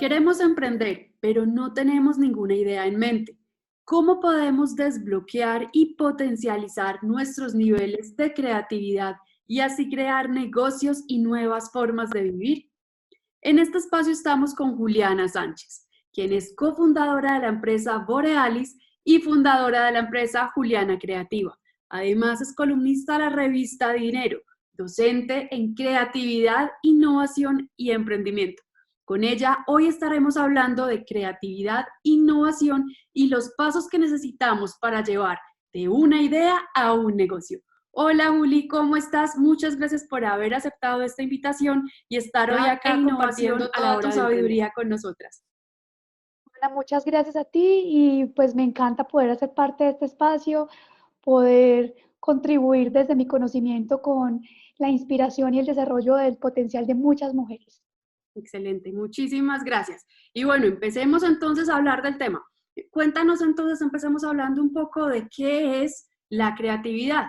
Queremos emprender, pero no tenemos ninguna idea en mente. ¿Cómo podemos desbloquear y potencializar nuestros niveles de creatividad y así crear negocios y nuevas formas de vivir? En este espacio estamos con Juliana Sánchez, quien es cofundadora de la empresa Borealis y fundadora de la empresa Juliana Creativa. Además, es columnista de la revista Dinero, docente en creatividad, innovación y emprendimiento. Con ella, hoy estaremos hablando de creatividad, innovación y los pasos que necesitamos para llevar de una idea a un negocio. Hola Juli, ¿cómo estás? Muchas gracias por haber aceptado esta invitación y estar hoy acá compartiendo toda tu sabiduría con nosotras. Ana, muchas gracias a ti y pues me encanta poder hacer parte de este espacio, poder contribuir desde mi conocimiento con la inspiración y el desarrollo del potencial de muchas mujeres. Excelente, muchísimas gracias. Y bueno, empecemos entonces a hablar del tema. Cuéntanos entonces, empecemos hablando un poco de qué es la creatividad.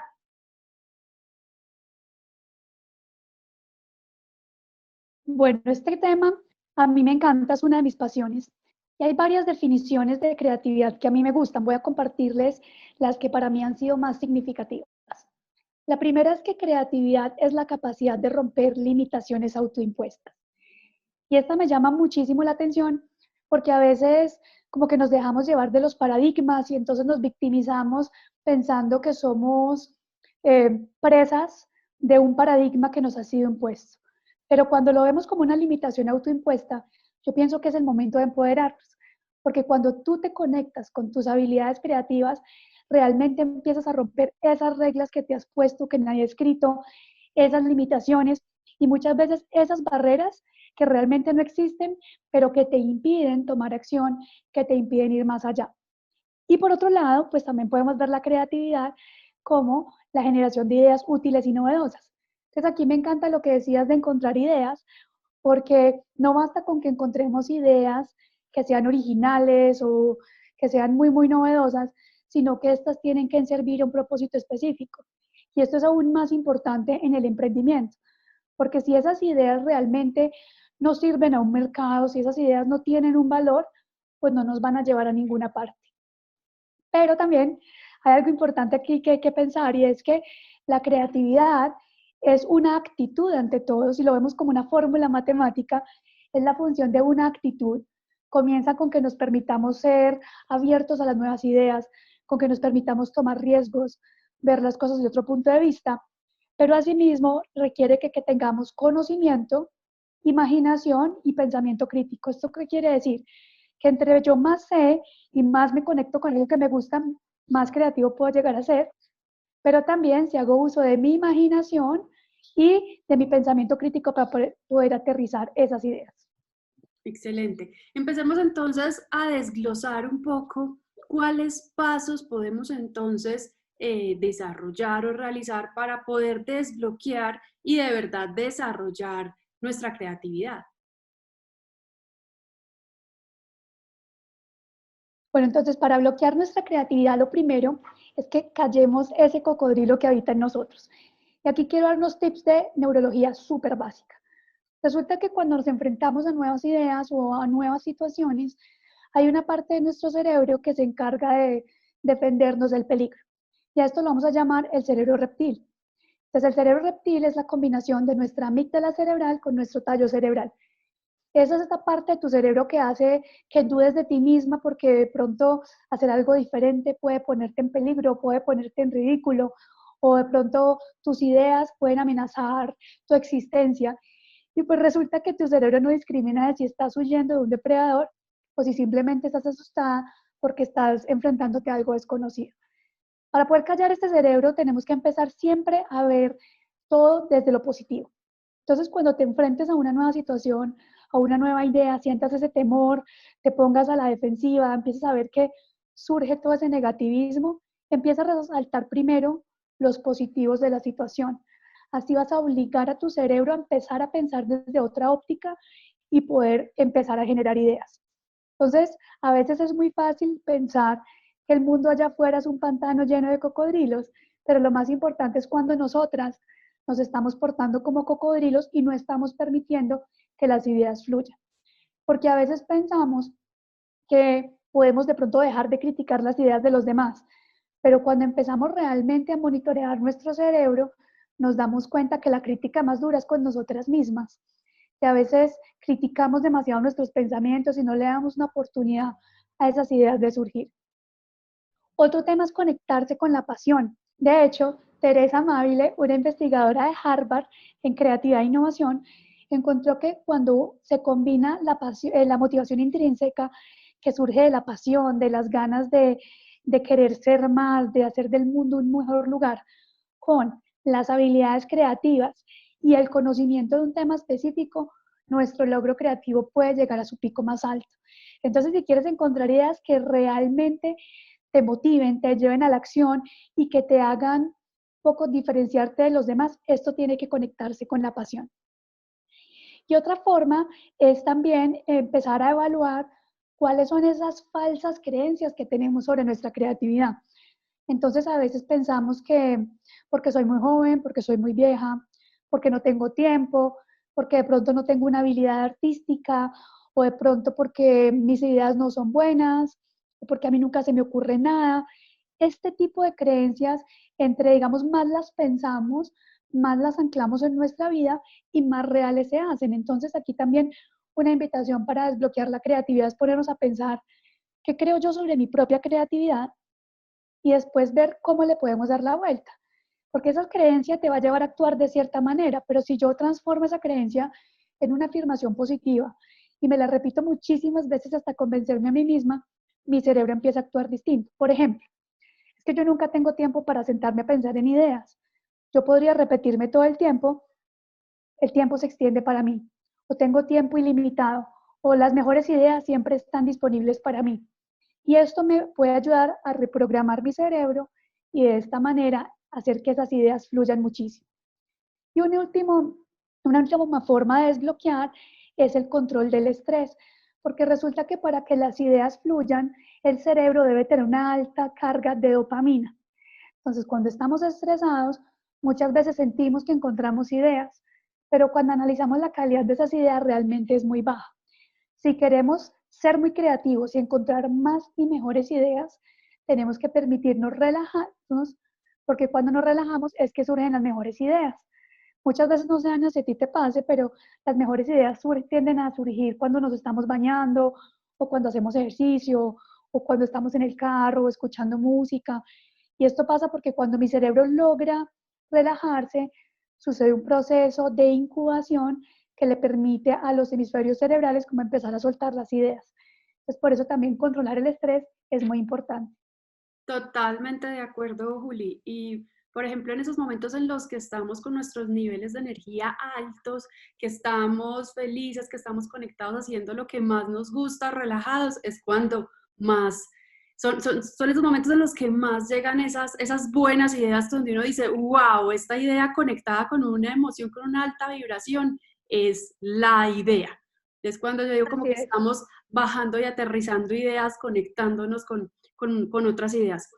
Bueno, este tema a mí me encanta, es una de mis pasiones. Y hay varias definiciones de creatividad que a mí me gustan. Voy a compartirles las que para mí han sido más significativas. La primera es que creatividad es la capacidad de romper limitaciones autoimpuestas. Y esta me llama muchísimo la atención porque a veces como que nos dejamos llevar de los paradigmas y entonces nos victimizamos pensando que somos presas de un paradigma que nos ha sido impuesto. Pero cuando lo vemos como una limitación autoimpuesta, yo pienso que es el momento de empoderarnos, porque cuando tú te conectas con tus habilidades creativas, realmente empiezas a romper esas reglas que te has puesto, que nadie ha escrito, esas limitaciones y muchas veces esas barreras que realmente no existen, pero que te impiden tomar acción, que te impiden ir más allá. Y por otro lado, pues también podemos ver la creatividad como la generación de ideas útiles y novedosas. Entonces aquí me encanta lo que decías de encontrar ideas, porque no basta con que encontremos ideas que sean originales o que sean muy, muy novedosas, sino que estas tienen que servir a un propósito específico. Y esto es aún más importante en el emprendimiento, porque si esas ideas realmente no sirven a un mercado, si esas ideas no tienen un valor, pues no nos van a llevar a ninguna parte. Pero también hay algo importante aquí que hay que pensar y es que la creatividad es una actitud ante todo. Si lo vemos como una fórmula matemática, es la función de una actitud. Comienza con que nos permitamos ser abiertos a las nuevas ideas, con que nos permitamos tomar riesgos, ver las cosas de otro punto de vista, pero asimismo requiere que tengamos conocimiento, imaginación y pensamiento crítico. ¿Esto qué quiere decir? Que entre yo más sé y más me conecto con algo que me gusta, más creativo puedo llegar a ser, pero también si hago uso de mi imaginación y de mi pensamiento crítico para poder aterrizar esas ideas. Excelente. Empecemos entonces a desglosar un poco cuáles pasos podemos entonces desarrollar o realizar para poder desbloquear y de verdad desarrollar nuestra creatividad. Bueno, entonces para bloquear nuestra creatividad, lo primero es que callemos ese cocodrilo que habita en nosotros. Y aquí quiero dar unos tips de neurología súper básica. Resulta que cuando nos enfrentamos a nuevas ideas o a nuevas situaciones, hay una parte de nuestro cerebro que se encarga de defendernos del peligro. Y a esto lo vamos a llamar el cerebro reptil. Entonces, el cerebro reptil es la combinación de nuestra amígdala cerebral con nuestro tallo cerebral. Esa es esta parte de tu cerebro que hace que dudes de ti misma porque de pronto hacer algo diferente puede ponerte en peligro, puede ponerte en ridículo, o de pronto tus ideas pueden amenazar tu existencia. Y pues resulta que tu cerebro no discrimina de si estás huyendo de un depredador o si simplemente estás asustada porque estás enfrentándote a algo desconocido. Para poder callar este cerebro tenemos que empezar siempre a ver todo desde lo positivo. Entonces, cuando te enfrentes a una nueva situación, a una nueva idea, sientas ese temor, te pongas a la defensiva, empiezas a ver que surge todo ese negativismo, empieza a resaltar primero los positivos de la situación. Así vas a obligar a tu cerebro a empezar a pensar desde otra óptica y poder empezar a generar ideas. Entonces, a veces es muy fácil pensar que el mundo allá afuera es un pantano lleno de cocodrilos, pero lo más importante es cuando nosotras nos estamos portando como cocodrilos y no estamos permitiendo que las ideas fluyan. porque a veces pensamos que podemos de pronto dejar de criticar las ideas de los demás, pero cuando empezamos realmente a monitorear nuestro cerebro, nos damos cuenta que la crítica más dura es con nosotras mismas, que a veces criticamos demasiado nuestros pensamientos y no le damos una oportunidad a esas ideas de surgir. Otro tema es conectarse con la pasión. De hecho, Teresa Mabile, una investigadora de Harvard en creatividad e innovación, encontró que cuando se combina la motivación intrínseca que surge de la pasión, de las ganas de querer ser más, de hacer del mundo un mejor lugar, con las habilidades creativas y el conocimiento de un tema específico, nuestro logro creativo puede llegar a su pico más alto. Entonces, si quieres encontrar ideas que realmente te motiven, te lleven a la acción y que te hagan un poco diferenciarte de los demás, esto tiene que conectarse con la pasión. Y otra forma es también empezar a evaluar cuáles son esas falsas creencias que tenemos sobre nuestra creatividad. Entonces a veces pensamos que porque soy muy joven, porque soy muy vieja, porque no tengo tiempo, porque de pronto no tengo una habilidad artística, o de pronto porque mis ideas no son buenas, o porque a mí nunca se me ocurre nada. Este tipo de creencias, entre digamos más las pensamos, más las anclamos en nuestra vida y más reales se hacen. Entonces aquí también una invitación para desbloquear la creatividad es ponernos a pensar qué creo yo sobre mi propia creatividad y después ver cómo le podemos dar la vuelta. Porque esa creencia te va a llevar a actuar de cierta manera, pero si yo transformo esa creencia en una afirmación positiva y me la repito muchísimas veces hasta convencerme a mí misma, mi cerebro empieza a actuar distinto. Por ejemplo, es que yo nunca tengo tiempo para sentarme a pensar en ideas. Yo podría repetirme todo el tiempo se extiende para mí, o tengo tiempo ilimitado, o las mejores ideas siempre están disponibles para mí. Y esto me puede ayudar a reprogramar mi cerebro y de esta manera hacer que esas ideas fluyan muchísimo. Y una última forma de desbloquear es el control del estrés, porque resulta que para que las ideas fluyan, el cerebro debe tener una alta carga de dopamina. Entonces, cuando estamos estresados, muchas veces sentimos que encontramos ideas, pero cuando analizamos la calidad de esas ideas realmente es muy baja. Si queremos ser muy creativos y encontrar más y mejores ideas, tenemos que permitirnos relajarnos, porque cuando nos relajamos es que surgen las mejores ideas. Muchas veces no sé si a ti te pase, pero las mejores ideas tienden a surgir cuando nos estamos bañando o cuando hacemos ejercicio o cuando estamos en el carro o escuchando música. Y esto pasa porque cuando mi cerebro logra relajarse, sucede un proceso de incubación que le permite a los hemisferios cerebrales como empezar a soltar las ideas. Entonces, por eso también controlar el estrés es muy importante. Totalmente de acuerdo, Juli. Y, por ejemplo, en esos momentos en los que estamos con nuestros niveles de energía altos, que estamos felices, que estamos conectados haciendo lo que más nos gusta, relajados, es cuando más, son esos momentos en los que más llegan esas buenas ideas donde uno dice, wow, esta idea conectada con una emoción, con una alta vibración, es la idea. Es cuando yo digo como Así que es. estamos bajando y aterrizando ideas, conectándonos con otras ideas.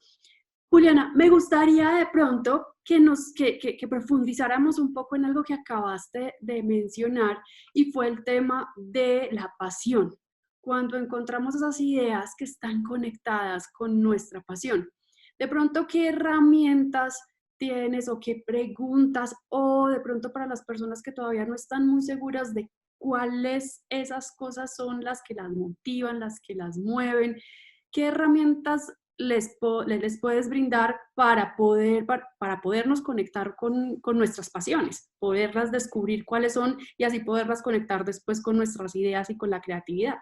Juliana, me gustaría de pronto que profundizáramos un poco en algo que acabaste de mencionar y fue el tema de la pasión. Cuando encontramos esas ideas que están conectadas con nuestra pasión. De pronto, ¿qué herramientas tienes o qué preguntas o de pronto para las personas que todavía no están muy seguras de cuáles esas cosas son las que las motivan, las que las mueven? ¿Qué herramientas les puedes brindar para podernos conectar con nuestras pasiones, poderlas descubrir cuáles son y así poderlas conectar después con nuestras ideas y con la creatividad?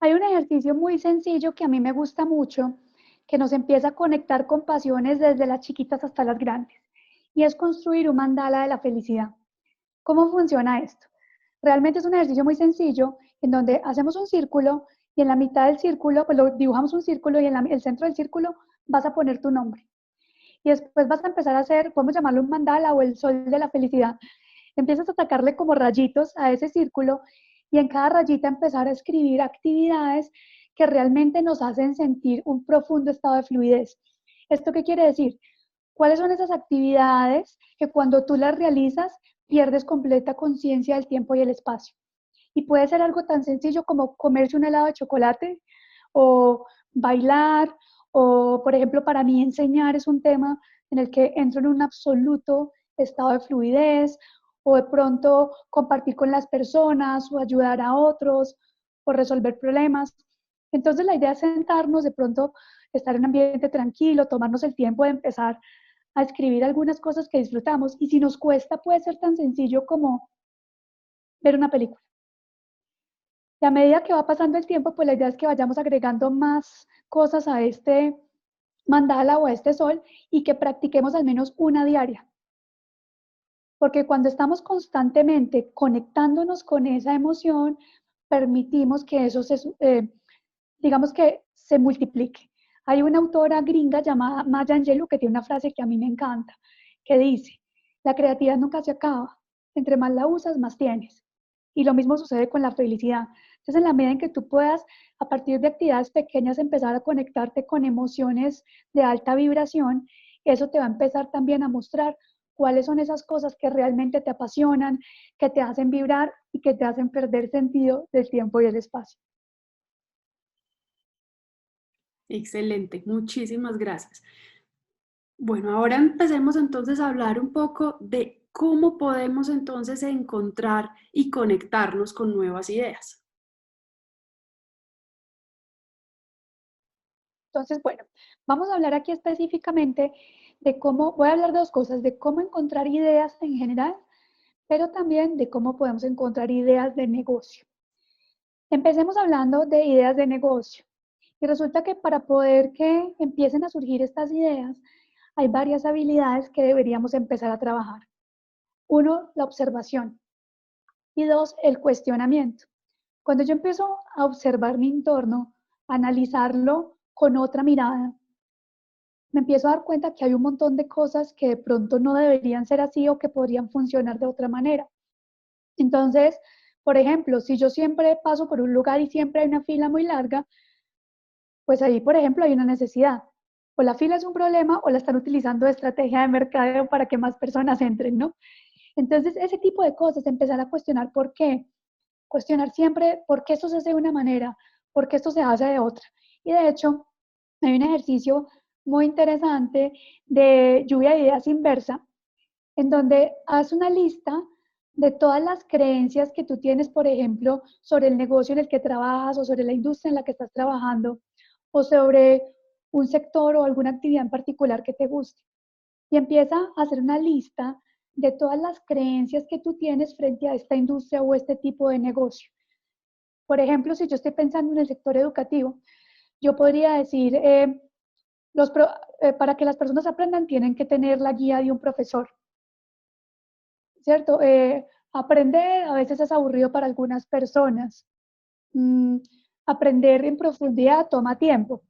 Hay un ejercicio muy sencillo que a mí me gusta mucho, que nos empieza a conectar con pasiones desde las chiquitas hasta las grandes, y es construir un mandala de la felicidad. ¿Cómo funciona esto? Realmente es un ejercicio muy sencillo en donde hacemos un círculo y en la mitad del círculo, pues lo dibujamos un círculo y en el centro del círculo vas a poner tu nombre. Y después vas a empezar a hacer, podemos llamarlo un mandala o el sol de la felicidad. Empiezas a sacarle como rayitos a ese círculo y en cada rayita empezar a escribir actividades que realmente nos hacen sentir un profundo estado de fluidez. ¿Esto qué quiere decir? ¿Cuáles son esas actividades que cuando tú las realizas pierdes completa conciencia del tiempo y el espacio. Y puede ser algo tan sencillo como comerse un helado de chocolate o bailar, o por ejemplo para mí enseñar es un tema en el que entro en un absoluto estado de fluidez, o de pronto compartir con las personas o ayudar a otros o resolver problemas. Entonces la idea es sentarnos, de pronto estar en un ambiente tranquilo, tomarnos el tiempo de empezar a escribir algunas cosas que disfrutamos, y si nos cuesta puede ser tan sencillo como ver una película. Y a medida que va pasando el tiempo, pues la idea es que vayamos agregando más cosas a este mandala o a este sol, y que practiquemos al menos una diaria. Porque cuando estamos constantemente conectándonos con esa emoción, permitimos que eso digamos que se multiplique. Hay una autora gringa llamada Maya Angelou que tiene una frase que a mí me encanta, que dice: la creatividad nunca se acaba, entre más la usas, más tienes. Y lo mismo sucede con la felicidad. Entonces, en la medida en que tú puedas, a partir de actividades pequeñas, empezar a conectarte con emociones de alta vibración, eso te va a empezar también a mostrar cuáles son esas cosas que realmente te apasionan, que te hacen vibrar y que te hacen perder sentido del tiempo y el espacio. Excelente, muchísimas gracias. Bueno, ahora empecemos entonces a hablar un poco de cómo podemos entonces encontrar y conectarnos con nuevas ideas. Entonces, bueno, vamos a hablar aquí específicamente de cómo, voy a hablar de dos cosas: de cómo encontrar ideas en general, pero también de cómo podemos encontrar ideas de negocio. Empecemos hablando de ideas de negocio. Y resulta que para poder que empiecen a surgir estas ideas, hay varias habilidades que deberíamos empezar a trabajar. Uno, la observación. Y dos, el cuestionamiento. Cuando yo empiezo a observar mi entorno, a analizarlo con otra mirada, me empiezo a dar cuenta que hay un montón de cosas que de pronto no deberían ser así o que podrían funcionar de otra manera. Entonces, por ejemplo, si yo siempre paso por un lugar y siempre hay una fila muy larga, pues ahí, por ejemplo, hay una necesidad. O la fila es un problema o la están utilizando de estrategia de mercadeo para que más personas entren, ¿no? Entonces, ese tipo de cosas, empezar a cuestionar por qué. Cuestionar siempre por qué esto se hace de una manera, por qué esto se hace de otra. Y de hecho, hay un ejercicio muy interesante de lluvia de ideas inversa, en donde haz una lista de todas las creencias que tú tienes, por ejemplo, sobre el negocio en el que trabajas, o sobre la industria en la que estás trabajando, o sobre un sector o alguna actividad en particular que te guste. Y empieza a hacer una lista de todas las creencias que tú tienes frente a esta industria o este tipo de negocio. Por ejemplo, si yo estoy pensando en el sector educativo, yo podría decir, para que las personas aprendan tienen que tener la guía de un profesor, ¿cierto? Aprender a veces es aburrido para algunas personas. Mm, aprender en profundidad toma tiempo.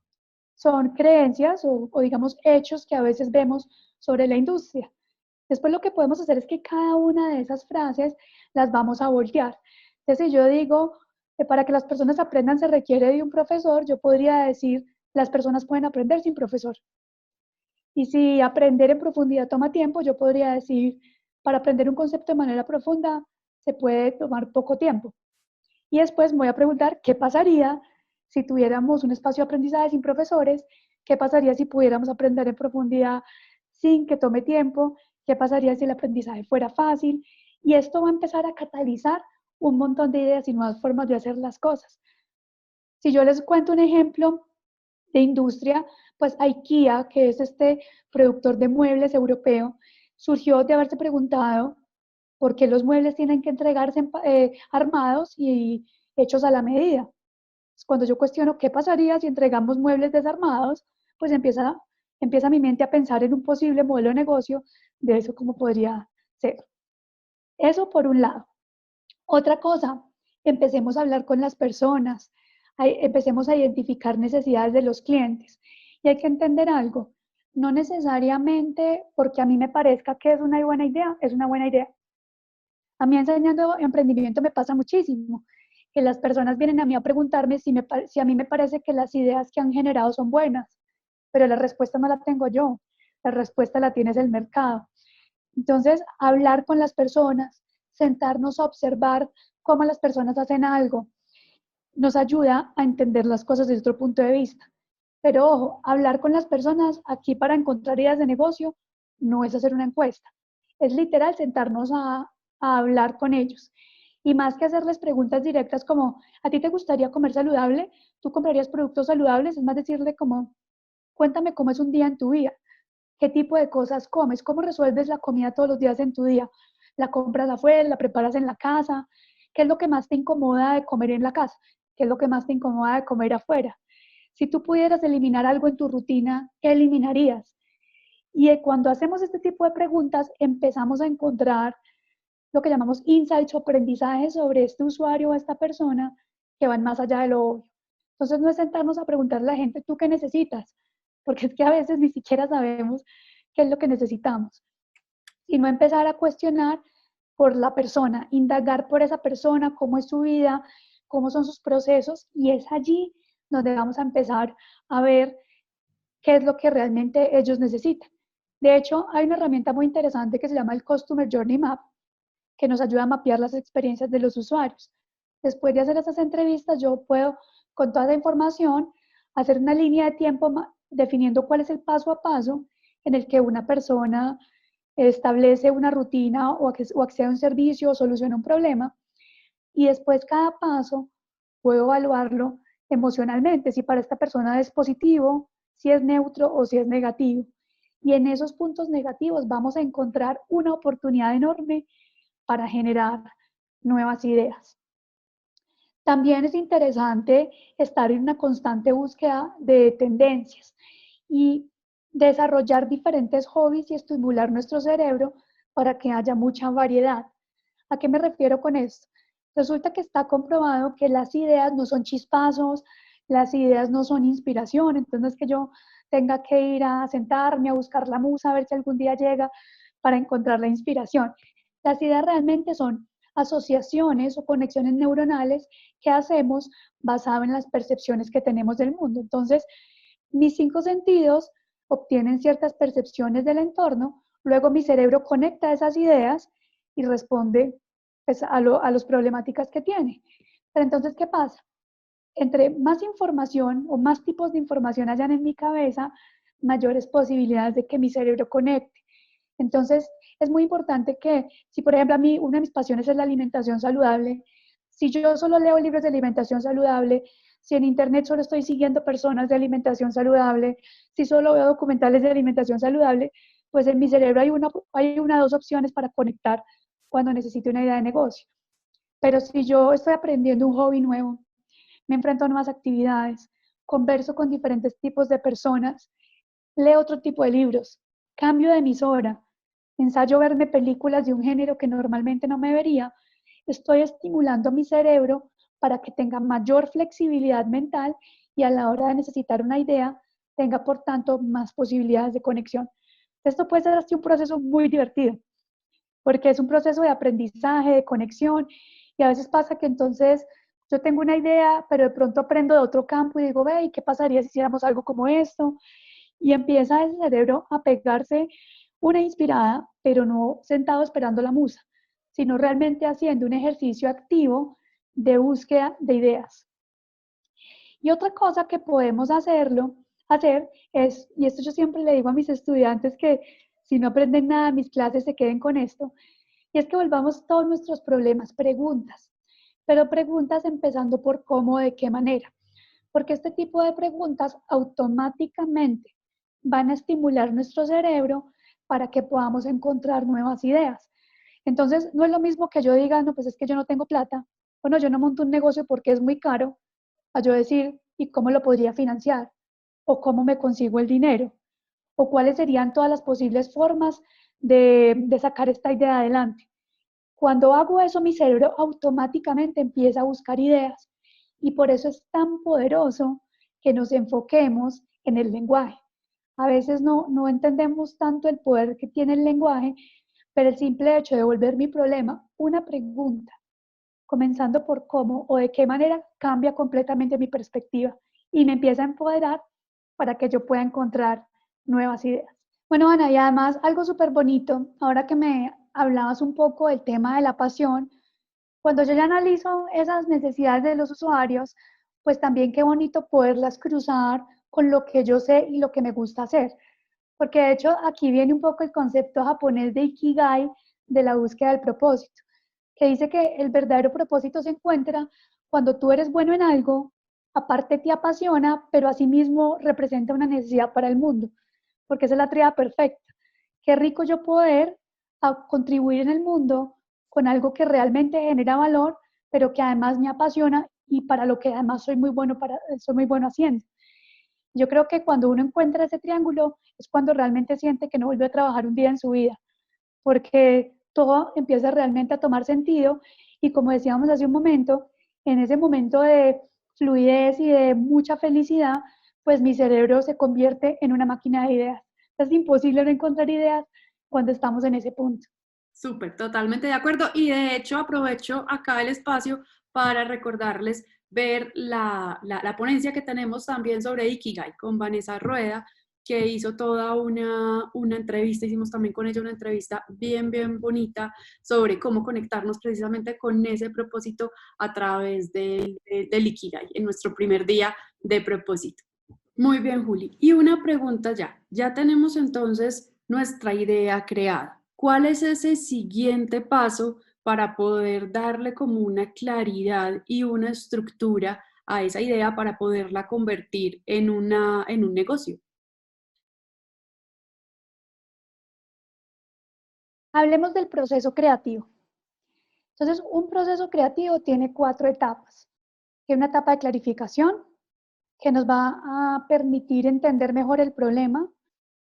Son creencias o digamos hechos que a veces vemos sobre la industria. Después lo que podemos hacer es que cada una de esas frases las vamos a voltear. Entonces, si yo digo que para que las personas aprendan se requiere de un profesor, yo podría decir: las personas pueden aprender sin profesor. Y si aprender en profundidad toma tiempo, yo podría decir: para aprender un concepto de manera profunda se puede tomar poco tiempo. Y después me voy a preguntar qué pasaría si tuviéramos un espacio de aprendizaje sin profesores, qué pasaría si pudiéramos aprender en profundidad sin que tome tiempo, qué pasaría si el aprendizaje fuera fácil. Y esto va a empezar a catalizar un montón de ideas y nuevas formas de hacer las cosas. Si yo les cuento un ejemplo de industria, pues IKEA, que es este productor de muebles europeo, surgió de haberse preguntado por qué los muebles tienen que entregarse armados y hechos a la medida. Cuando yo cuestiono qué pasaría si entregamos muebles desarmados, pues empieza mi mente a pensar en un posible modelo de negocio de eso, cómo podría ser. Eso por un lado. Otra cosa, empecemos a hablar con las personas, empecemos a identificar necesidades de los clientes. Y hay que entender algo: no necesariamente porque a mí me parezca que es una buena idea, es una buena idea. A mí enseñando emprendimiento me pasa muchísimo, que las personas vienen a mí a preguntarme si a mí me parece que las ideas que han generado son buenas, pero la respuesta no la tengo yo, la respuesta la tiene el mercado. Entonces, hablar con las personas, sentarnos a observar cómo las personas hacen algo, nos ayuda a entender las cosas desde otro punto de vista. Pero ojo, hablar con las personas aquí para encontrar ideas de negocio no es hacer una encuesta, es literal sentarnos a hablar con ellos. Y más que hacerles preguntas directas como, ¿a ti te gustaría comer saludable? ¿Tú comprarías productos saludables? Es más decirle como, cuéntame cómo es un día en tu vida, qué tipo de cosas comes, cómo resuelves la comida todos los días en tu día. ¿La compras afuera, la preparas en la casa? ¿Qué es lo que más te incomoda de comer en la casa? ¿Qué es lo que más te incomoda de comer afuera? Si tú pudieras eliminar algo en tu rutina, ¿qué eliminarías? Y cuando hacemos este tipo de preguntas, empezamos a encontrar lo que llamamos insights o aprendizajes sobre este usuario o esta persona que van más allá de lo obvio. Entonces, no es sentarnos a preguntarle a la gente, ¿tú qué necesitas? Porque es que a veces ni siquiera sabemos qué es lo que necesitamos, sino empezar a cuestionar por la persona, indagar por esa persona, cómo es su vida, cómo son sus procesos, y es allí donde vamos a empezar a ver qué es lo que realmente ellos necesitan. De hecho, hay una herramienta muy interesante que se llama el Customer Journey Map, que nos ayuda a mapear las experiencias de los usuarios. Después de hacer esas entrevistas, yo puedo, con toda esa información, hacer una línea de tiempo definiendo cuál es el paso a paso en el que una persona establece una rutina o accede a un servicio o soluciona un problema. Y después cada paso puedo evaluarlo emocionalmente, si para esta persona es positivo, si es neutro o si es negativo. Y en esos puntos negativos vamos a encontrar una oportunidad enorme para generar nuevas ideas. También es interesante estar en una constante búsqueda de tendencias y desarrollar diferentes hobbies y estimular nuestro cerebro para que haya mucha variedad. ¿A qué me refiero con esto? Resulta que está comprobado que las ideas no son chispazos, las ideas no son inspiración, entonces no es que yo tenga que ir a sentarme a buscar la musa a ver si algún día llega para encontrar la inspiración. Las ideas realmente son asociaciones o conexiones neuronales que hacemos basado en las percepciones que tenemos del mundo. Entonces, mis cinco sentidos obtienen ciertas percepciones del entorno, luego mi cerebro conecta esas ideas y responde pues, a las problemáticas que tiene. Pero entonces, ¿qué pasa? Entre más información o más tipos de información hayan en mi cabeza, mayores posibilidades de que mi cerebro conecte. Entonces, es muy importante que, si por ejemplo a mí una de mis pasiones es la alimentación saludable, si yo solo leo libros de alimentación saludable, si en internet solo estoy siguiendo personas de alimentación saludable, si solo veo documentales de alimentación saludable, pues en mi cerebro hay una o dos opciones para conectar cuando necesite una idea de negocio. Pero si yo estoy aprendiendo un hobby nuevo, me enfrento a nuevas actividades, converso con diferentes tipos de personas, leo otro tipo de libros, cambio de emisora, ensayo verme películas de un género que normalmente no me vería, estoy estimulando mi cerebro para que tenga mayor flexibilidad mental y a la hora de necesitar una idea, tenga por tanto más posibilidades de conexión. Esto puede ser así un proceso muy divertido, porque es un proceso de aprendizaje, de conexión, y a veces pasa que entonces yo tengo una idea, pero de pronto aprendo de otro campo y digo, ve, ¿y qué pasaría si hiciéramos algo como esto? Y empieza el cerebro a pegarse una inspirada, pero no sentado esperando la musa, sino realmente haciendo un ejercicio activo de búsqueda de ideas. Y otra cosa que podemos hacer es, y esto yo siempre le digo a mis estudiantes que si no aprenden nada en mis clases se queden con esto, y es que volvamos todos nuestros problemas preguntas, pero preguntas empezando por cómo, de qué manera, porque este tipo de preguntas automáticamente van a estimular nuestro cerebro para que podamos encontrar nuevas ideas. Entonces, no es lo mismo que yo diga, no, pues es que yo no tengo plata, bueno, yo no monto un negocio porque es muy caro, a yo decir, ¿y cómo lo podría financiar? ¿O cómo me consigo el dinero? ¿O cuáles serían todas las posibles formas de sacar esta idea adelante? Cuando hago eso, mi cerebro automáticamente empieza a buscar ideas y por eso es tan poderoso que nos enfoquemos en el lenguaje. A veces no entendemos tanto el poder que tiene el lenguaje, pero el simple hecho de volver mi problema una pregunta, comenzando por cómo o de qué manera, cambia completamente mi perspectiva y me empieza a empoderar para que yo pueda encontrar nuevas ideas. Bueno, Ana, y además algo súper bonito, ahora que me hablabas un poco del tema de la pasión, cuando yo ya analizo esas necesidades de los usuarios, pues también qué bonito poderlas cruzar con lo que yo sé y lo que me gusta hacer. Porque de hecho aquí viene un poco el concepto japonés de Ikigai, de la búsqueda del propósito, que dice que el verdadero propósito se encuentra cuando tú eres bueno en algo, aparte te apasiona, pero asimismo representa una necesidad para el mundo, porque esa es la tríada perfecta. Qué rico yo poder contribuir en el mundo con algo que realmente genera valor, pero que además me apasiona y para lo que además soy muy bueno haciendo. Yo creo que cuando uno encuentra ese triángulo es cuando realmente siente que no vuelve a trabajar un día en su vida, porque todo empieza realmente a tomar sentido y como decíamos hace un momento, en ese momento de fluidez y de mucha felicidad, pues mi cerebro se convierte en una máquina de ideas. Es imposible no encontrar ideas cuando estamos en ese punto. Súper, totalmente de acuerdo. Y de hecho aprovecho acá el espacio para recordarles ver la ponencia que tenemos también sobre Ikigai con Vanessa Rueda, que hizo toda una entrevista, hicimos también con ella una entrevista bien bonita sobre cómo conectarnos precisamente con ese propósito a través del Ikigai en nuestro primer día de propósito. Muy bien, Juli. Y una pregunta ya. Ya tenemos entonces nuestra idea creada. ¿Cuál es ese siguiente paso para poder darle como una claridad y una estructura a esa idea para poderla convertir en un negocio? Hablemos del proceso creativo. Entonces, un proceso creativo tiene 4 etapas. Tiene una etapa de clarificación, que nos va a permitir entender mejor el problema.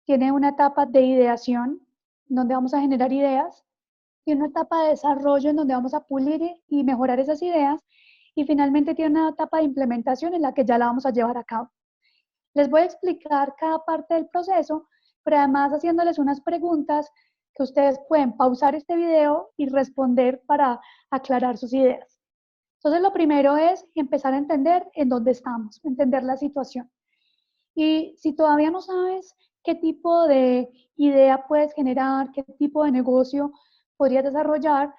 Tiene una etapa de ideación, donde vamos a generar ideas. Tiene una etapa de desarrollo, en donde vamos a pulir y mejorar esas ideas. Y finalmente tiene una etapa de implementación en la que ya la vamos a llevar a cabo. Les voy a explicar cada parte del proceso, pero además haciéndoles unas preguntas que ustedes pueden pausar este video y responder para aclarar sus ideas. Entonces, lo primero es empezar a entender en dónde estamos, entender la situación. Y si todavía no sabes qué tipo de idea puedes generar, qué tipo de negocio podrías desarrollar,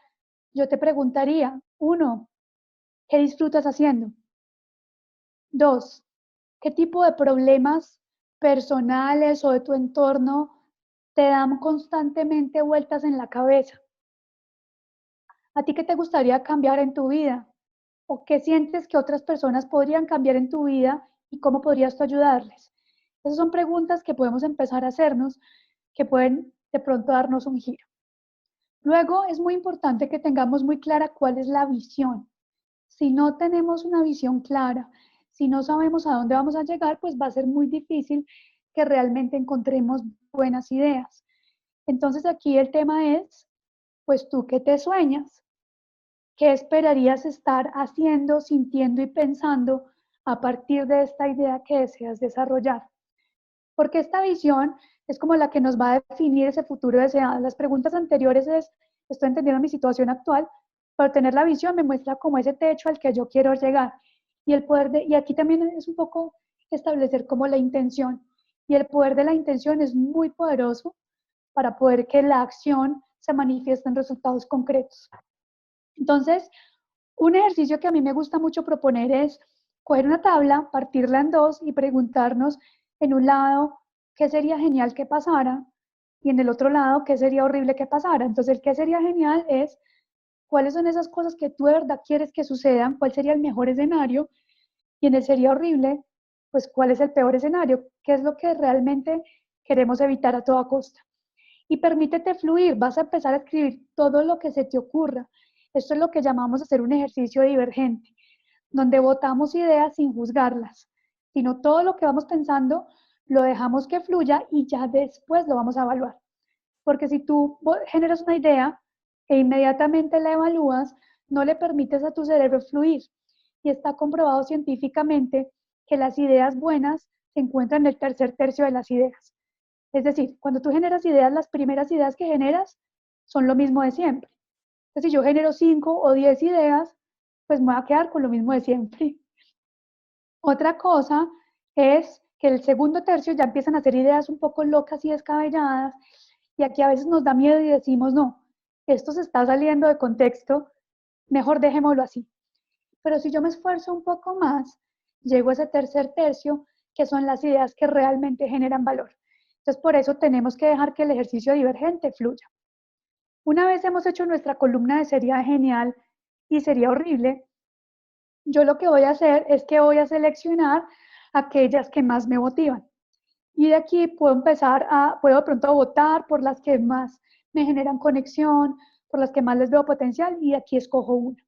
yo te preguntaría, uno, ¿qué disfrutas haciendo? Dos, ¿qué tipo de problemas personales o de tu entorno te dan constantemente vueltas en la cabeza? ¿A ti qué te gustaría cambiar en tu vida? ¿O qué sientes que otras personas podrían cambiar en tu vida y cómo podrías tú ayudarles? Esas son preguntas que podemos empezar a hacernos que pueden de pronto darnos un giro. Luego es muy importante que tengamos muy clara cuál es la visión. Si no tenemos una visión clara, si no sabemos a dónde vamos a llegar, pues va a ser muy difícil que realmente encontremos buenas ideas. Entonces aquí el tema es, pues tú qué te sueñas, qué esperarías estar haciendo, sintiendo y pensando a partir de esta idea que deseas desarrollar. Porque esta visión es como la que nos va a definir ese futuro deseado. Las preguntas anteriores es, estoy entendiendo mi situación actual, pero tener la visión me muestra como ese techo al que yo quiero llegar. Y aquí también es un poco establecer como la intención. Y el poder de la intención es muy poderoso para poder que la acción se manifieste en resultados concretos. Entonces, un ejercicio que a mí me gusta mucho proponer es coger una tabla, partirla en dos y preguntarnos en un lado qué sería genial que pasara y en el otro lado qué sería horrible que pasara. Entonces, el qué sería genial es cuáles son esas cosas que tú de verdad quieres que sucedan, cuál sería el mejor escenario y en el sería horrible, pues cuál es el peor escenario, qué es lo que realmente queremos evitar a toda costa. Y permítete fluir, vas a empezar a escribir todo lo que se te ocurra. Esto es lo que llamamos hacer un ejercicio divergente, donde votamos ideas sin juzgarlas, sino todo lo que vamos pensando lo dejamos que fluya y ya después lo vamos a evaluar. Porque si tú generas una idea e inmediatamente la evalúas, no le permites a tu cerebro fluir. Y está comprobado científicamente que las ideas buenas se encuentran en el tercer tercio de las ideas. Es decir, cuando tú generas ideas, las primeras ideas que generas son lo mismo de siempre. Entonces, si yo genero 5 o 10 ideas, pues me voy a quedar con lo mismo de siempre. Otra cosa es que el segundo tercio ya empiezan a hacer ideas un poco locas y descabelladas, y aquí a veces nos da miedo y decimos, no, esto se está saliendo de contexto, mejor dejémoslo así. Pero si yo me esfuerzo un poco más, llego a ese tercer tercio, que son las ideas que realmente generan valor. Entonces, por eso tenemos que dejar que el ejercicio divergente fluya. Una vez hemos hecho nuestra columna de sería genial y sería horrible, yo lo que voy a hacer es que voy a seleccionar aquellas que más me motivan. Y de aquí puedo de pronto votar por las que más me generan conexión, por las que más les veo potencial, y aquí escojo una.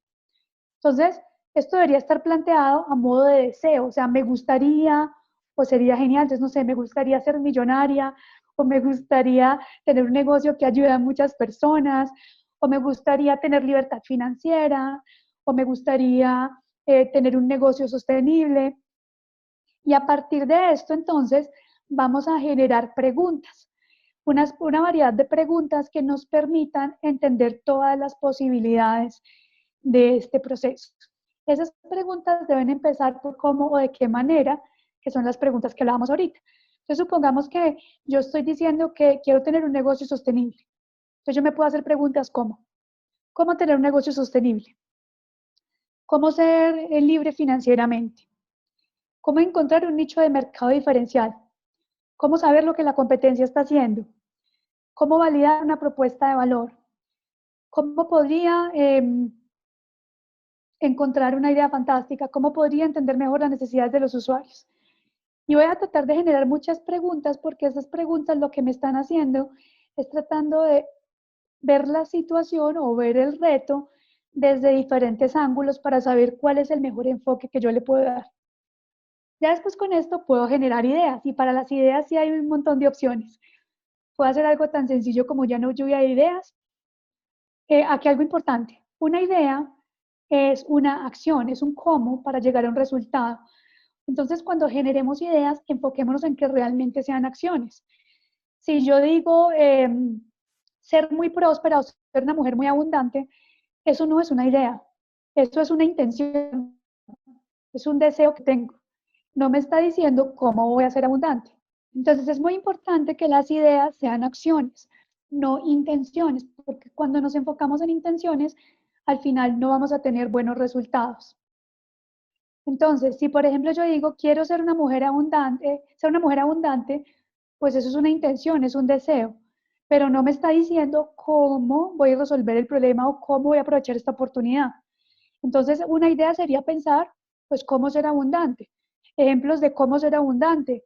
Entonces, esto debería estar planteado a modo de deseo, o sea, me gustaría, o sería genial, entonces no sé, me gustaría ser millonaria, o me gustaría tener un negocio que ayude a muchas personas, o me gustaría tener libertad financiera, o me gustaría tener un negocio sostenible. Y a partir de esto, entonces, vamos a generar preguntas, una variedad de preguntas que nos permitan entender todas las posibilidades de este proceso. Esas preguntas deben empezar por cómo o de qué manera, que son las preguntas que hablábamos ahorita. Entonces, supongamos que yo estoy diciendo que quiero tener un negocio sostenible. Entonces, yo me puedo hacer preguntas como, ¿cómo tener un negocio sostenible? ¿Cómo ser libre financieramente? ¿Cómo encontrar un nicho de mercado diferencial? ¿Cómo saber lo que la competencia está haciendo? ¿Cómo validar una propuesta de valor? ¿Cómo podría encontrar una idea fantástica? ¿Cómo podría entender mejor las necesidades de los usuarios? Y voy a tratar de generar muchas preguntas porque esas preguntas lo que me están haciendo es tratando de ver la situación o ver el reto desde diferentes ángulos para saber cuál es el mejor enfoque que yo le puedo dar. Ya después con esto puedo generar ideas y para las ideas sí hay un montón de opciones. Puedo hacer algo tan sencillo como ya no lluvia de ideas. Aquí algo importante. Una idea es una acción, es un cómo para llegar a un resultado. Entonces, cuando generemos ideas, enfoquémonos en que realmente sean acciones. Si yo digo ser muy próspera o ser una mujer muy abundante, eso no es una idea, eso es una intención, es un deseo que tengo. No me está diciendo cómo voy a ser abundante. Entonces, es muy importante que las ideas sean acciones, no intenciones, porque cuando nos enfocamos en intenciones, al final no vamos a tener buenos resultados. Entonces, si por ejemplo yo digo, quiero ser una mujer abundante, pues eso es una intención, es un deseo, pero no me está diciendo cómo voy a resolver el problema o cómo voy a aprovechar esta oportunidad. Entonces, una idea sería pensar, pues, cómo ser abundante. Ejemplos de cómo ser abundante,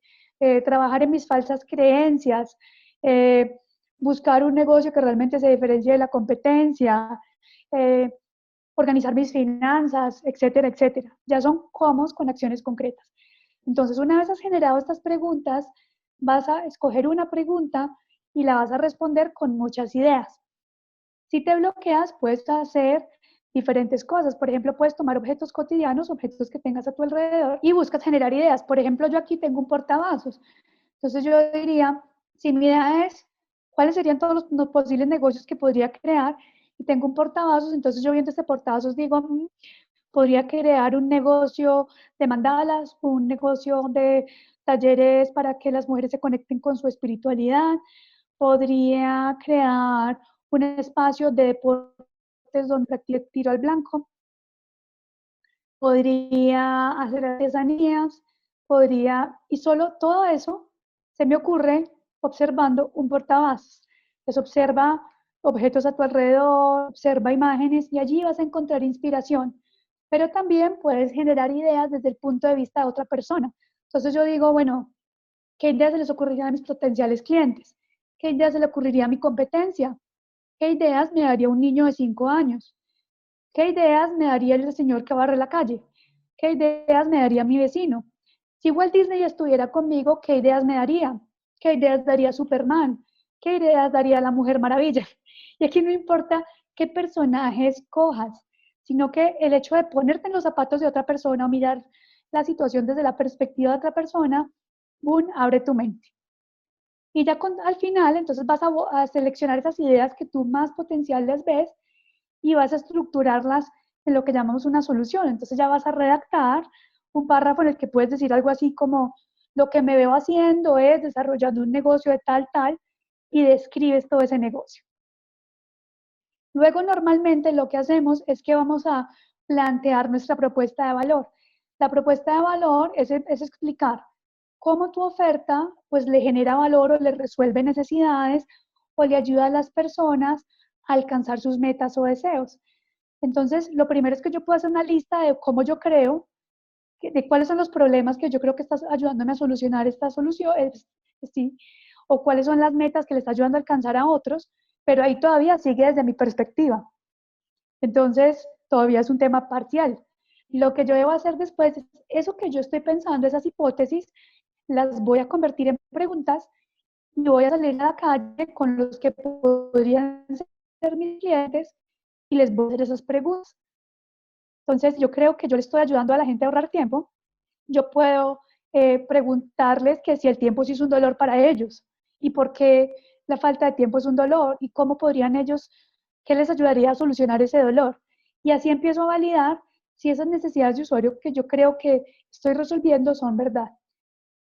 trabajar en mis falsas creencias, eh, buscar un negocio que realmente se diferencie de la competencia, eh, organizar mis finanzas, etcétera, etcétera. Ya son cómo con acciones concretas. Entonces, una vez has generado estas preguntas, vas a escoger una pregunta y la vas a responder con muchas ideas. Si te bloqueas, puedes hacer diferentes cosas. Por ejemplo, puedes tomar objetos cotidianos, objetos que tengas a tu alrededor y buscas generar ideas. Por ejemplo, yo aquí tengo un portavasos. Entonces yo diría, si mi idea es cuáles serían todos los posibles negocios que podría crear y tengo un portavasos, entonces yo viendo este portavasos digo, podría crear un negocio de mandalas, un negocio de talleres para que las mujeres se conecten con su espiritualidad, podría crear un espacio de deportes donde practique tiro al blanco, podría hacer artesanías, y solo todo eso se me ocurre observando un portavasos. Pues observa objetos a tu alrededor, observa imágenes y allí vas a encontrar inspiración. Pero también puedes generar ideas desde el punto de vista de otra persona. Entonces yo digo, bueno, ¿qué ideas se les ocurriría a mis potenciales clientes? ¿Qué ideas se le ocurriría a mi competencia? ¿Qué ideas me daría un niño de 5 años? ¿Qué ideas me daría el señor que barre la calle? ¿Qué ideas me daría mi vecino? Si Walt Disney estuviera conmigo, ¿qué ideas me daría? ¿Qué ideas daría Superman? ¿Qué ideas daría la Mujer Maravilla? Y aquí no importa qué personajes cojas, sino que el hecho de ponerte en los zapatos de otra persona o mirar la situación desde la perspectiva de otra persona, boom, abre tu mente. Y ya al final, entonces vas a seleccionar esas ideas que tú más potencial les ves y vas a estructurarlas en lo que llamamos una solución. Entonces ya vas a redactar un párrafo en el que puedes decir algo así como, lo que me veo haciendo es desarrollando un negocio de tal, tal, y describes todo ese negocio. Luego, normalmente lo que hacemos es que vamos a plantear nuestra propuesta de valor. La propuesta de valor es explicar cómo tu oferta pues le genera valor o le resuelve necesidades o le ayuda a las personas a alcanzar sus metas o deseos. Entonces, lo primero es que yo puedo hacer una lista de cómo yo creo, de cuáles son los problemas que yo creo que estás ayudándome a solucionar esta solución, sí, o cuáles son las metas que le está ayudando a alcanzar a otros, pero ahí todavía sigue desde mi perspectiva. Entonces, todavía es un tema parcial. Lo que yo debo hacer después es eso que yo estoy pensando, esas hipótesis, las voy a convertir en preguntas y voy a salir a la calle con los que podrían ser mis clientes y les voy a hacer esas preguntas. Entonces, yo creo que yo le estoy ayudando a la gente a ahorrar tiempo. Yo puedo preguntarles que si el tiempo sí es un dolor para ellos y por qué la falta de tiempo es un dolor y cómo podrían ellos, qué les ayudaría a solucionar ese dolor. Y así empiezo a validar si esas necesidades de usuario que yo creo que estoy resolviendo son verdad.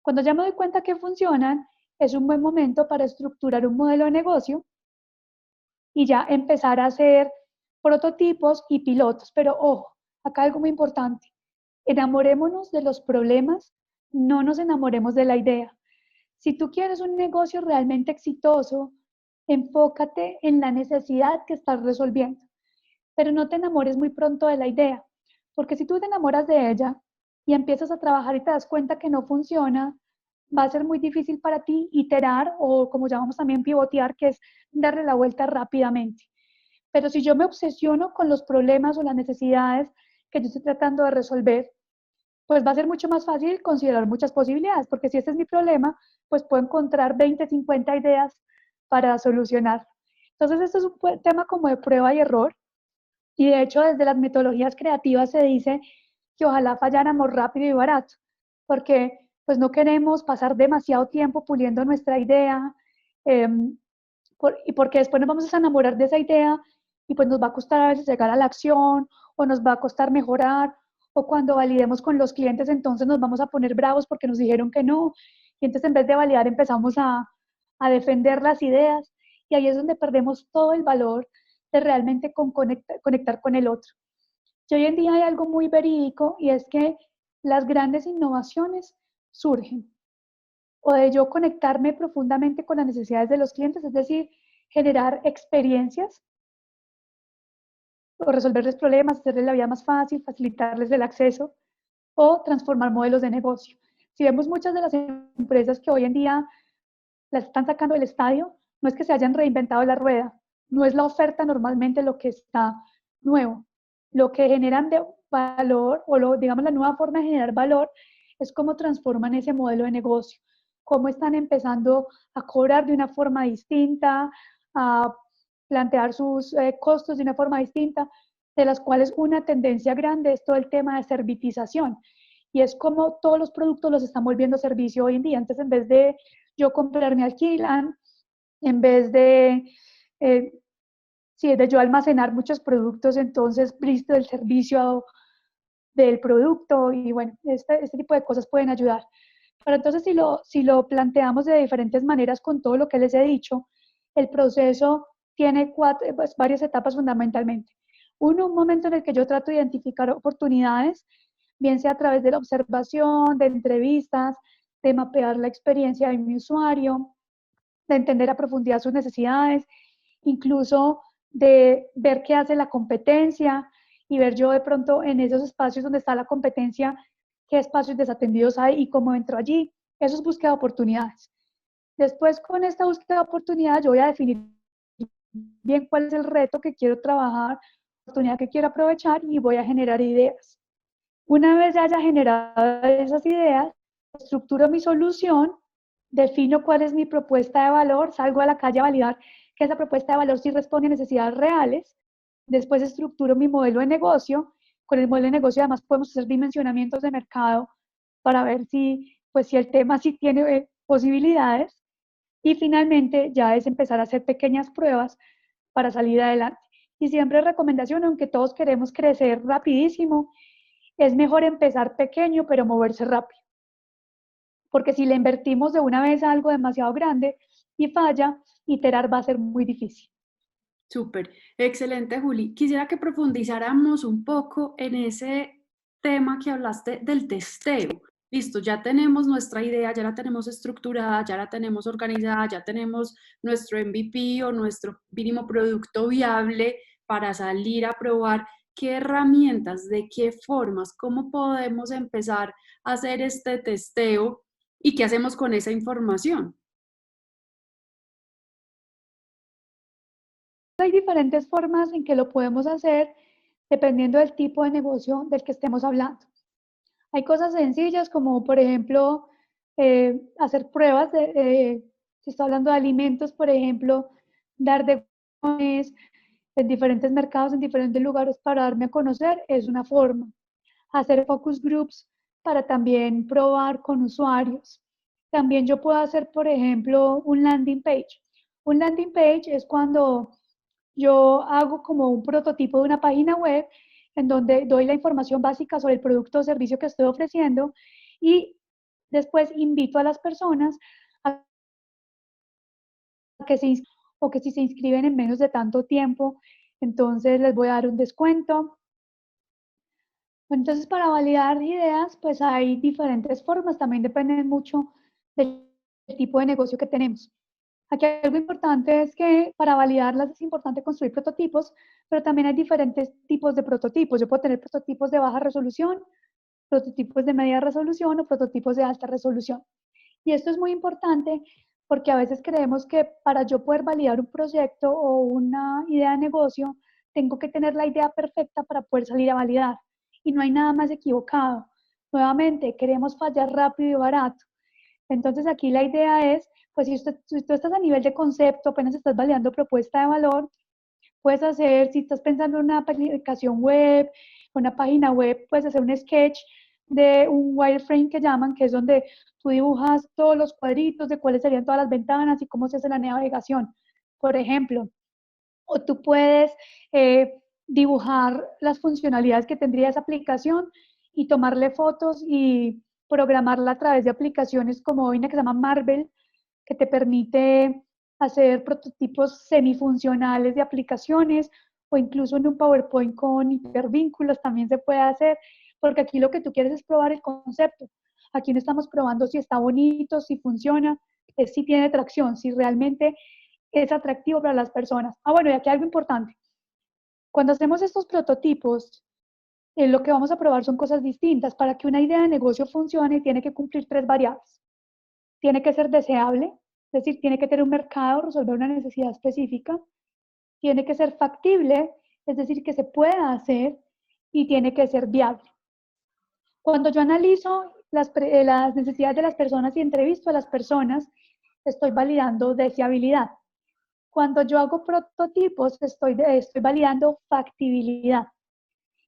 Cuando ya me doy cuenta que funcionan, es un buen momento para estructurar un modelo de negocio y ya empezar a hacer prototipos y pilotos. Pero ojo, acá algo muy importante. Enamorémonos de los problemas, no nos enamoremos de la idea. Si tú quieres un negocio realmente exitoso, enfócate en la necesidad que estás resolviendo, pero no te enamores muy pronto de la idea, porque si tú te enamoras de ella y empiezas a trabajar y te das cuenta que no funciona, va a ser muy difícil para ti iterar o como llamamos también pivotear, que es darle la vuelta rápidamente. Pero si yo me obsesiono con los problemas o las necesidades que yo estoy tratando de resolver, pues va a ser mucho más fácil considerar muchas posibilidades, porque si ese es mi problema, pues puedo encontrar 20, 50 ideas para solucionar. Entonces, esto es un tema como de prueba y error, y de hecho desde las metodologías creativas se dice que ojalá falláramos rápido y barato, porque pues no queremos pasar demasiado tiempo puliendo nuestra idea, eh, y porque después nos vamos a enamorar de esa idea y pues nos va a costar a veces llegar a la acción o nos va a costar mejorar o cuando validemos con los clientes entonces nos vamos a poner bravos porque nos dijeron que no y entonces en vez de validar empezamos a defender las ideas y ahí es donde perdemos todo el valor de realmente conectar con el otro. Y hoy en día hay algo muy verídico y es que las grandes innovaciones surgen o de yo conectarme profundamente con las necesidades de los clientes, es decir, generar experiencias o resolverles problemas, hacerles la vida más fácil, facilitarles el acceso o transformar modelos de negocio. Si vemos muchas de las empresas que hoy en día las están sacando del estadio, no es que se hayan reinventado la rueda, no es la oferta normalmente lo que está nuevo. Lo que generan de valor, o digamos la nueva forma de generar valor, es cómo transforman ese modelo de negocio, cómo están empezando a cobrar de una forma distinta, a plantear sus costos de una forma distinta, de las cuales una tendencia grande es todo el tema de servitización. Y es como todos los productos los están volviendo servicio hoy en día. Entonces, en vez de yo comprar, me alquilan, en vez de, eh, sí, de yo almacenar muchos productos, entonces bristo el servicio del producto y bueno, este tipo de cosas pueden ayudar. Pero entonces si lo planteamos de diferentes maneras con todo lo que les he dicho, el proceso tiene pues, varias etapas fundamentalmente. Uno, un momento en el que yo trato de identificar oportunidades, bien sea a través de la observación, de entrevistas, de mapear la experiencia de mi usuario, de entender a profundidad sus necesidades, incluso de ver qué hace la competencia y ver yo de pronto en esos espacios donde está la competencia, qué espacios desatendidos hay y cómo entro allí. Eso es búsqueda de oportunidades. Después, con esta búsqueda de oportunidades, yo voy a definir bien cuál es el reto que quiero trabajar, la oportunidad que quiero aprovechar y voy a generar ideas. Una vez ya haya generado esas ideas, estructuro mi solución, defino cuál es mi propuesta de valor, salgo a la calle a validar que esa propuesta de valor sí responde a necesidades reales, después estructuro mi modelo de negocio, con el modelo de negocio además podemos hacer dimensionamientos de mercado para ver si el tema sí tiene posibilidades y finalmente ya es empezar a hacer pequeñas pruebas para salir adelante. Y siempre recomendación, aunque todos queremos crecer rapidísimo, es mejor empezar pequeño pero moverse rápido. porque si le invertimos de una vez a algo demasiado grande y falla, iterar va a ser muy difícil. Súper, excelente, Juli. Quisiera que profundizáramos un poco en ese tema que hablaste del testeo. Listo, ya tenemos nuestra idea, ya la tenemos estructurada, ya la tenemos organizada, ya tenemos nuestro MVP o nuestro mínimo producto viable para salir a probar. ¿Qué herramientas, de qué formas, cómo podemos empezar a hacer este testeo y qué hacemos con esa información? Hay diferentes formas en que lo podemos hacer dependiendo del tipo de negocio del que estemos hablando. Hay cosas sencillas como, por ejemplo, hacer pruebas si estoy hablando de alimentos, por ejemplo, dar degustaciones en diferentes mercados, en diferentes lugares para darme a conocer, es una forma. Hacer focus groups para también probar con usuarios. También yo puedo hacer, por ejemplo, un landing page. Un landing page es cuando yo hago como un prototipo de una página web en donde doy la información básica sobre el producto o servicio que estoy ofreciendo y después invito a las personas a que se inscriban o que si se inscriben en menos de tanto tiempo, entonces les voy a dar un descuento. Entonces, para validar ideas, pues hay diferentes formas, también depende mucho del tipo de negocio que tenemos. Aquí algo importante es que para validarlas es importante construir prototipos, pero también hay diferentes tipos de prototipos. Yo puedo tener prototipos de baja resolución, prototipos de media resolución o prototipos de alta resolución. Y esto es muy importante porque a veces creemos que para yo poder validar un proyecto o una idea de negocio, tengo que tener la idea perfecta para poder salir a validar. Y no hay nada más equivocado. Nuevamente, queremos fallar rápido y barato. Entonces aquí la idea es, pues si tú estás a nivel de concepto, apenas estás validando propuesta de valor, puedes hacer, si estás pensando en una aplicación web, una página web, puedes hacer un sketch de un wireframe que llaman, que es donde tú dibujas todos los cuadritos de cuáles serían todas las ventanas y cómo se hace la navegación, por ejemplo. O tú puedes dibujar las funcionalidades que tendría esa aplicación y tomarle fotos y programarla a través de aplicaciones como una que se llama Marvel, que te permite hacer prototipos semifuncionales de aplicaciones o incluso en un PowerPoint con hipervínculos también se puede hacer, porque aquí lo que tú quieres es probar el concepto. Aquí no estamos probando si está bonito, si funciona, es si tiene tracción, si realmente es atractivo para las personas. Ah, bueno, y aquí algo importante. Cuando hacemos estos prototipos, lo que vamos a probar son cosas distintas. Para que una idea de negocio funcione, tiene que cumplir tres variables. Tiene que ser deseable, es decir, tiene que tener un mercado, resolver una necesidad específica. Tiene que ser factible, es decir, que se pueda hacer, y tiene que ser viable. Cuando yo analizo las necesidades de las personas y entrevisto a las personas, estoy validando deseabilidad. Cuando yo hago prototipos, estoy validando factibilidad.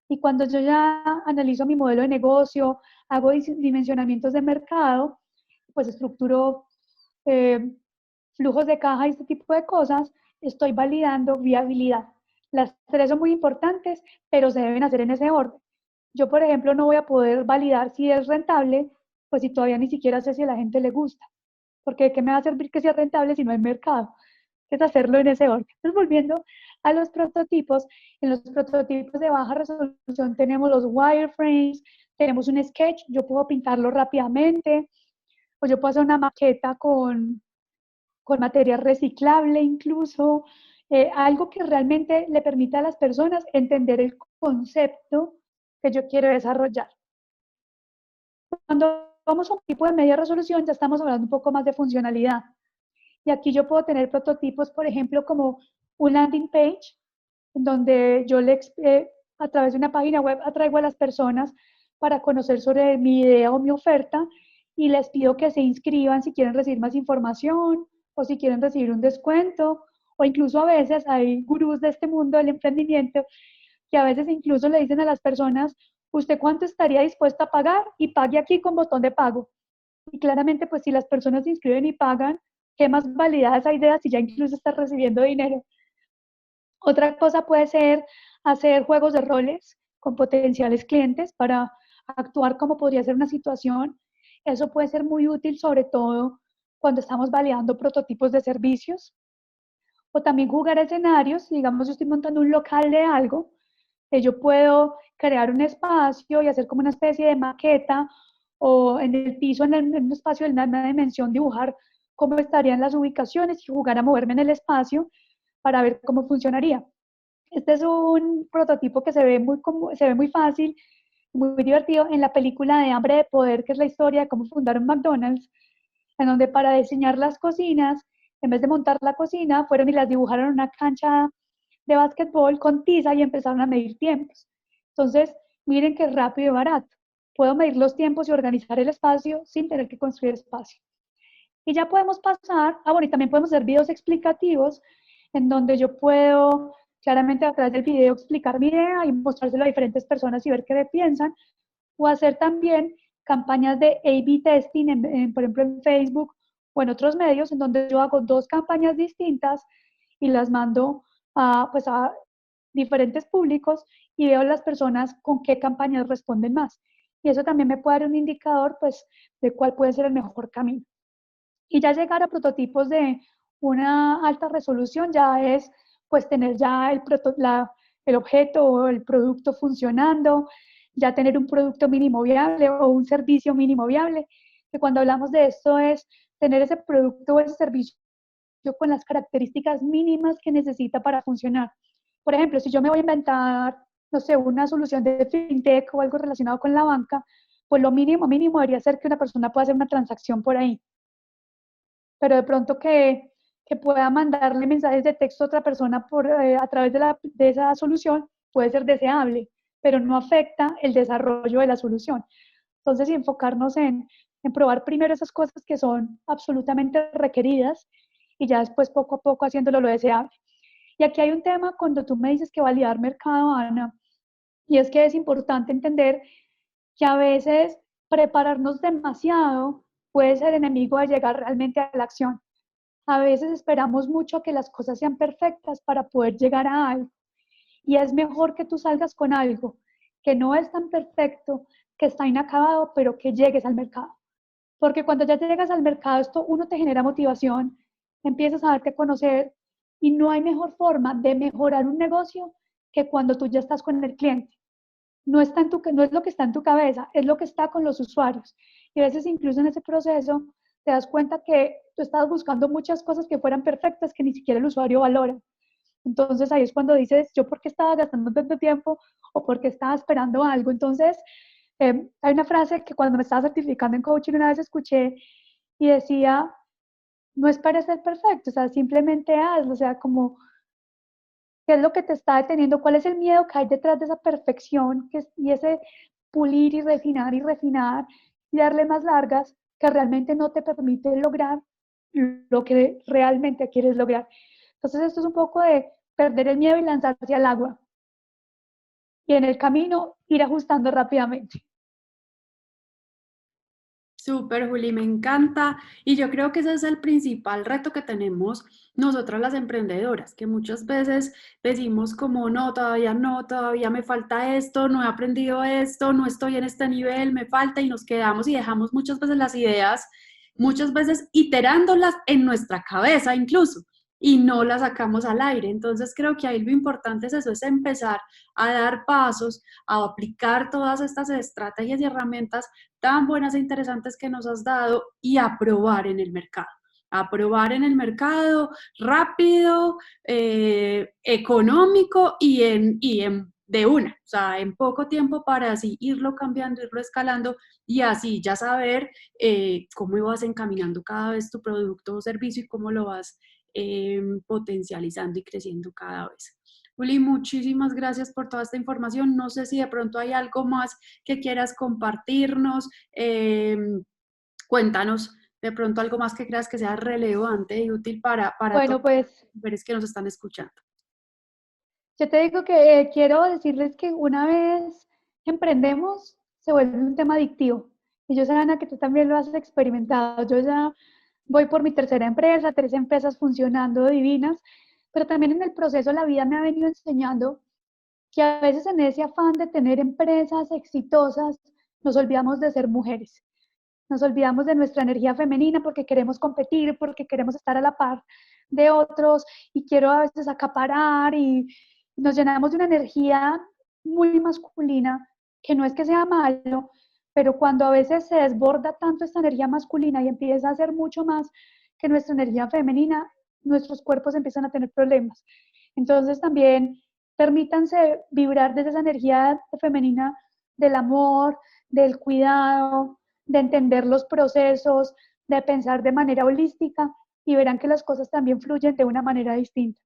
Y cuando yo ya analizo mi modelo de negocio, hago dimensionamientos de mercado, pues estructuro eh, flujos de caja y este tipo de cosas, estoy validando viabilidad. Las tres son muy importantes, pero se deben hacer en ese orden. Yo, por ejemplo, no voy a poder validar si es rentable, pues si todavía ni siquiera sé si a la gente le gusta. Porque ¿de qué me va a servir que sea rentable si no hay mercado? Es hacerlo en ese orden. Entonces, volviendo a los prototipos, en los prototipos de baja resolución tenemos los wireframes, tenemos un sketch, yo puedo pintarlo rápidamente, o yo puedo hacer una maqueta con material reciclable incluso, algo que realmente le permita a las personas entender el concepto que yo quiero desarrollar. Cuando vamos a un tipo de media resolución, ya estamos hablando un poco más de funcionalidad. Y aquí yo puedo tener prototipos, por ejemplo, como un landing page, en donde yo a través de una página web atraigo a las personas para conocer sobre mi idea o mi oferta y les pido que se inscriban si quieren recibir más información o si quieren recibir un descuento, o incluso a veces hay gurús de este mundo del emprendimiento que a veces incluso le dicen a las personas, ¿usted cuánto estaría dispuesta a pagar? Y pague aquí con botón de pago. Y claramente, pues si las personas se inscriben y pagan, ¿qué más validada esa idea si ya incluso estás recibiendo dinero? Otra cosa puede ser hacer juegos de roles con potenciales clientes para actuar como podría ser una situación Eso puede ser muy útil, sobre todo cuando estamos validando prototipos de servicios, o también jugar escenarios. Digamos, yo estoy montando un local de algo, yo puedo crear un espacio y hacer como una especie de maqueta, o en el piso, en un espacio de una dimensión, dibujar cómo estarían las ubicaciones y jugar a moverme en el espacio para ver cómo funcionaría. Este es un prototipo que se ve muy fácil, muy divertido en la película de Hambre de Poder, que es la historia de cómo fundaron McDonald's, en donde para diseñar las cocinas, en vez de montar la cocina, fueron y las dibujaron en una cancha de básquetbol con tiza y empezaron a medir tiempos. Entonces, miren qué rápido y barato. Puedo medir los tiempos y organizar el espacio sin tener que construir espacio. Y ya podemos pasar, bueno, y también podemos hacer videos explicativos en donde yo puedo claramente a través del video explicar mi idea y mostrárselo a diferentes personas y ver qué piensan, o hacer también campañas de A/B testing, por ejemplo, en Facebook o en otros medios, en donde yo hago 2 campañas distintas y las mando pues a diferentes públicos y veo las personas con qué campañas responden más. Y eso también me puede dar un indicador, pues, de cuál puede ser el mejor camino. Y ya llegar a prototipos de una alta resolución ya es, pues, tener ya el objeto o el producto funcionando, ya tener un producto mínimo viable o un servicio mínimo viable, que cuando hablamos de esto es tener ese producto o ese servicio con las características mínimas que necesita para funcionar. Por ejemplo, si yo me voy a inventar, no sé, una solución de fintech o algo relacionado con la banca, pues lo mínimo, mínimo debería ser que una persona pueda hacer una transacción por ahí. Pero de pronto que pueda mandarle mensajes de texto a otra persona a través de esa solución puede ser deseable, pero no afecta el desarrollo de la solución. Entonces, enfocarnos en probar primero esas cosas que son absolutamente requeridas y ya después poco a poco haciéndolo lo deseable. Y aquí hay un tema cuando tú me dices que validar mercado, Ana, y es que es importante entender que a veces prepararnos demasiado puede ser enemigo de llegar realmente a la acción. A veces esperamos mucho a que las cosas sean perfectas para poder llegar a algo. Y es mejor que tú salgas con algo que no es tan perfecto, que está inacabado, pero que llegues al mercado. Porque cuando ya llegas al mercado, esto uno te genera motivación, empiezas a darte a conocer y no hay mejor forma de mejorar un negocio que cuando tú ya estás con el cliente. No es lo que está en tu cabeza, es lo que está con los usuarios. Y a veces incluso en ese proceso te das cuenta que tú estabas buscando muchas cosas que fueran perfectas que ni siquiera el usuario valora. Entonces ahí es cuando dices, yo por qué estaba gastando tanto tiempo o por qué estaba esperando algo. Entonces, hay una frase que cuando me estaba certificando en coaching una vez escuché y decía, no esperes ser perfecto, o sea, simplemente hazlo, o sea, como, ¿qué es lo que te está deteniendo? ¿Cuál es el miedo que hay detrás de esa perfección y ese pulir y refinar y darle más largas que realmente no te permite lograr lo que realmente quieres lograr? Entonces esto es un poco de perder el miedo y lanzarse al agua. Y en el camino ir ajustando rápidamente. Súper, Juli, me encanta. Y yo creo que ese es el principal reto que tenemos nosotras las emprendedoras, que muchas veces decimos como, no, todavía me falta esto, no he aprendido esto, no estoy en este nivel, me falta y nos quedamos y dejamos muchas veces las ideas, muchas veces iterándolas en nuestra cabeza incluso. Y no las sacamos al aire. Entonces creo que ahí lo importante es eso, es empezar a dar pasos, a aplicar todas estas estrategias y herramientas tan buenas e interesantes que nos has dado y a probar en el mercado. A probar en el mercado rápido, económico de una, o sea, en poco tiempo para así irlo cambiando, irlo escalando y así ya saber cómo vas encaminando cada vez tu producto o servicio y cómo lo vas potencializando y creciendo cada vez. Juli, muchísimas gracias por toda esta información. No sé si de pronto hay algo más que quieras compartirnos. Cuéntanos de pronto algo más que creas que sea relevante y útil para todas Bueno, pues las mujeres que nos están escuchando. yo te digo que quiero decirles que una vez emprendemos, se vuelve un tema adictivo. Y yo sé, Ana, que tú también lo has experimentado. Yo ya voy por mi tercera empresa, 3 empresas funcionando divinas, pero también en el proceso la vida me ha venido enseñando que a veces en ese afán de tener empresas exitosas nos olvidamos de ser mujeres. Nos olvidamos de nuestra energía femenina porque queremos competir, porque queremos estar a la par de otros y quiero a veces acaparar y nos llenamos de una energía muy masculina, que no es que sea malo, pero cuando a veces se desborda tanto esta energía masculina y empieza a ser mucho más que nuestra energía femenina, nuestros cuerpos empiezan a tener problemas. Entonces también permítanse vibrar desde esa energía femenina del amor, del cuidado, de entender los procesos, de pensar de manera holística y verán que las cosas también fluyen de una manera distinta.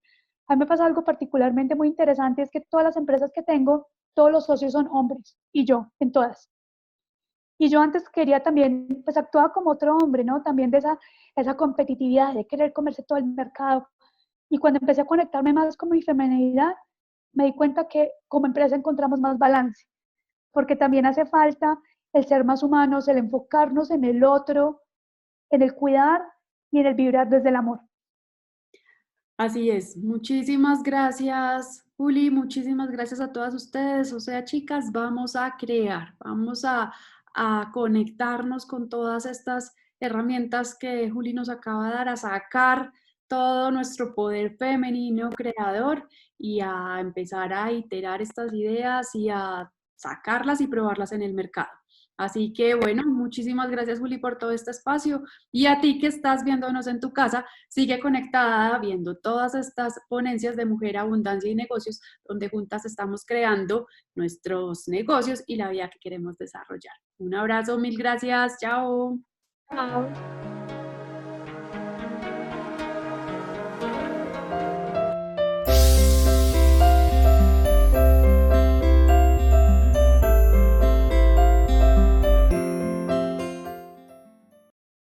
A mí me pasa algo particularmente muy interesante, es que todas las empresas que tengo, todos los socios son hombres y yo en todas. Y yo antes quería también, pues actuaba como otro hombre, ¿no? También de esa competitividad, de querer comerse todo el mercado. Y cuando empecé a conectarme más con mi feminidad, me di cuenta que como empresa encontramos más balance, porque también hace falta el ser más humanos, el enfocarnos en el otro, en el cuidar y en el vibrar desde el amor. Así es. Muchísimas gracias, Juli. Muchísimas gracias a todas ustedes. O sea, chicas, vamos a crear, vamos a conectarnos con todas estas herramientas que Juli nos acaba de dar, a sacar todo nuestro poder femenino creador y a empezar a iterar estas ideas y a sacarlas y probarlas en el mercado. Así que bueno, muchísimas gracias, Juli, por todo este espacio. Y a ti que estás viéndonos en tu casa, sigue conectada viendo todas estas ponencias de Mujer, Abundancia y Negocios, donde juntas estamos creando nuestros negocios y la vida que queremos desarrollar. Un abrazo, mil gracias, chao. Chao.